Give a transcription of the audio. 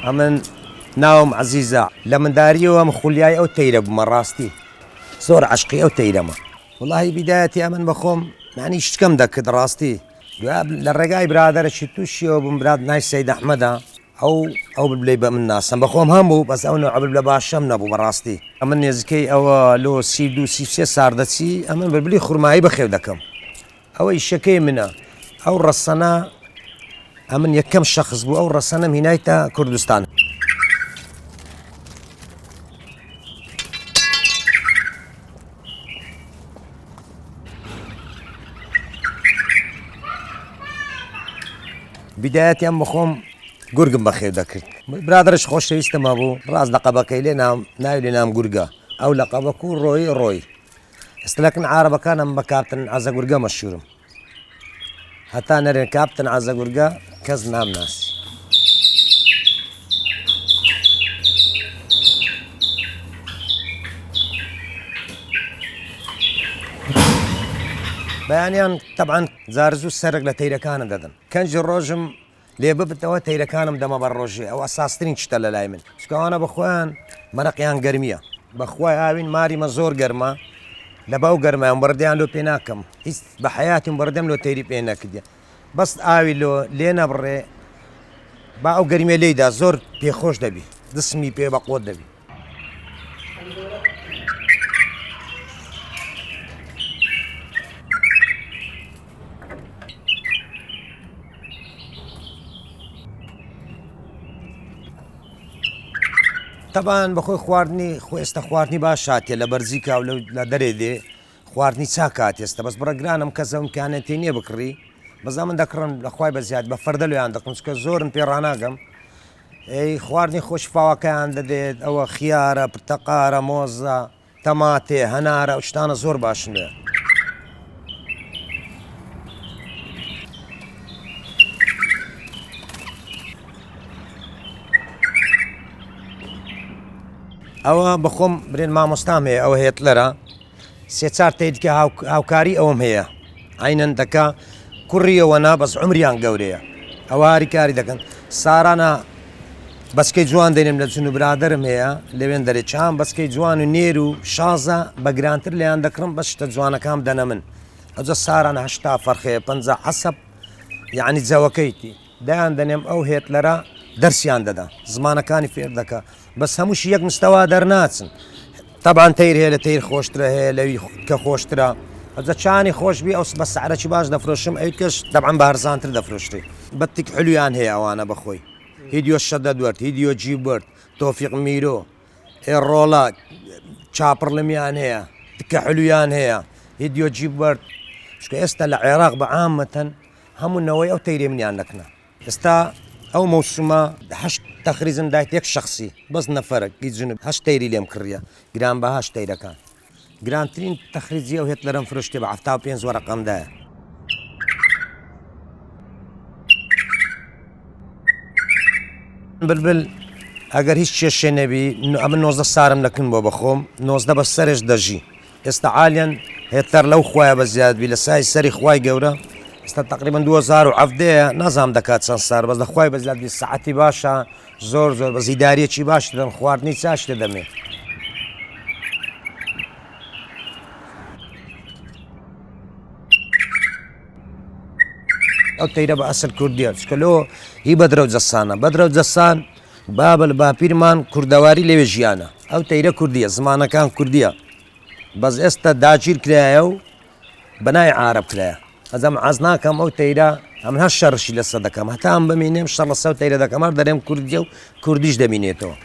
ئەمن ناوم عزیزە لە منداریەوە ئەم خولیای ئەو تەیرە بوومە ڕاستی زۆر عشقی ئەو تەیرەمە وڵی بیدایەتی ئەمن بەخۆم معنی شتکەم دەکرد ڕاستی لە ڕێگای برادەرەی تووشیەوە بم براد نای سەید ئەحمەدە ئەو بلێ بە من ناسم بەخۆم هەموو بەس ئەو نەعبل لە باشەم نەبوو بەڕاستی ئەمن نێزەکەی ئەوە لۆ 32 ساردەچی ئەمن ببلی خورمایی بەخێو دەکەم ئەوە ئیشەکەی منە ئەو ڕەسەنە ئەمن یەکەم شەخص بوو ئەو ڕەسەنەم هینایتە کوردستان بدایەتیان بخۆم گورگم بەخێو دەکرد برادرش خۆشەویستەمە بوو ڕاست لەقەبەکەی لێ ناوی لێ نام گورگە ئەو لەقەبەک و ڕۆی ئێستەلەکن عارەبەکانم بە کاپتن عەزە گورگە مەشهورم هەتا نەرێن کاپتن عەزە گورگە کەس نامناسی بەیانیان تەبعەن زارزوو سەرک لە تەیرەکانە دەدەن کەنجی ڕۆژم لێ ببتەوە تەیرەکانم دەمە بەر ڕۆژێ ئەو ئەساسترین شتە لە لای من چکەوانە بەخۆیان مەرەقیان گەرمیە بەخوای ئاوین ماریمە زۆر گەرمە لە باو گەرمایان بەردەیان لۆ پێ ناکەم هیچ بە حیاتیم بەردەم لۆ تەیری پێ نەکردە بەس ئاوی لێ نەبڕێ با ئەو گەرمێ لێیدا زۆر پێخۆش دەبی دسمی پێ بە قۆت دەبی تەبان بەخۆی خواردنی خۆ ئێستا خواردنی باش هاتێ لە بەرزیکا و لە دەرێ دێ خواردنی چاکات ئێستا بەس بڕەگرانم کەسە ئیمکانێتی نییە بکڕی بەزا من دەکڕم لەخوای بەزیاد بە فەردە لێیان دەکەم چکە زۆرم پێ ڕناگەم ئەی خواردنی خۆشفاوەکەیان دەدێت ئەوە خیارە پرتەقارە مۆزە تەماتێ هەنارە ئەو شتانە زۆر باشنێ ئەوە بەخۆم برێن مامۆستام هەیە ئەوە هێتلەرە سێ چار تێیدکە هاوکاری ئەوم هەیە عینەن دەکا کوڕیەوەنا بەس عمریان گەورەیە ئەوە هاری کاری دەکەن سارانە بەسکەی جوان دێنم لە چون و برادرم هەیە لەوێن دەرێ چام بەسکەی جوان و نێر و شازە بە گرانتر لێیان دەکڕم بەس شتە جوانەکەم دەنە من ئەوجە سارانە هەشتا فەرخەیە 50 حەسەب یعنی جەوەکەیتی دایان دەنێم ئەو هێتلەرە دەرسیان دەدا زمانەکانی فێر دەکە بەس هەمووشی یەک مستەوا دەرناچن تەبان تەیر هەیە لە تەیر خۆشترە هەیە لەوی کە خۆشترە ئەجە چانی خۆشببی ئەو بە سعرەکی باش دەفرۆشم ئەوی کەش دەبعەن بە هەرزانتر دەفرۆشتی بەتێک حلویان هەیە ئەوانە بەخۆی هیدیۆ شەدە دوەرد هیدیۆ جیبرد تۆفیق میرۆ ئێڕۆڵا چاپڕلمیان هەیە تکە حلویان هەیە هیدیۆ جیبرد چکە ئێستا لە عێراق بە عامەتەن هەموونەوەی ئەو تەیرێ منیان دەکەنە ئێستا ئەو مەوسومە هەشت تەخریزم دایت یەک شخصی بەس نەفەرە گیجنب هەشت تەیری لێم کڕیە گران بە هەشت تەیرەکان گرانترین تەخریزی ئەو هێتلەرەم فرۆشتێ بە 75 وەرەقەمدایە بلبل ئەگەر هیچ کێشێ نەبی ئەمن 19 سارم دەکەن بۆ بەخۆم 19 بە سەرش دەژی ئێستا عالیان هێتلەر لەو خوایە بە زیادبی لە سای سەری خوای گەورە ئێستا تقریبا 2017 نازام دەکات چەند سار بەس دەخوای بە زیادبی سەعەتی باشە زۆر بە زیداریەکی باش دەدەن خواردنی چاش دەدەمێ ئەو تەیرە بە ئەسل کوردیە چکەلۆ هی بەدرە و جەسانە بەدرە و جەسان بابل باپیرمان کوردەواری لەوێ ژیانە ئەو تەیرە کوردیە زمانەکان کوردیە بەس ئێستا داگیر کرایە و بەنای عارەب کرایە ئەزەم عەز ناکەم ئەو تەیرە ئەمن هەر شەڕشی لەسەر دەکەم هەتا ئەم بمینێم شەڕ لەسەر تەیرە دەکەم هەر دەرێم کوردیە و کوردیش دەبینێتەوە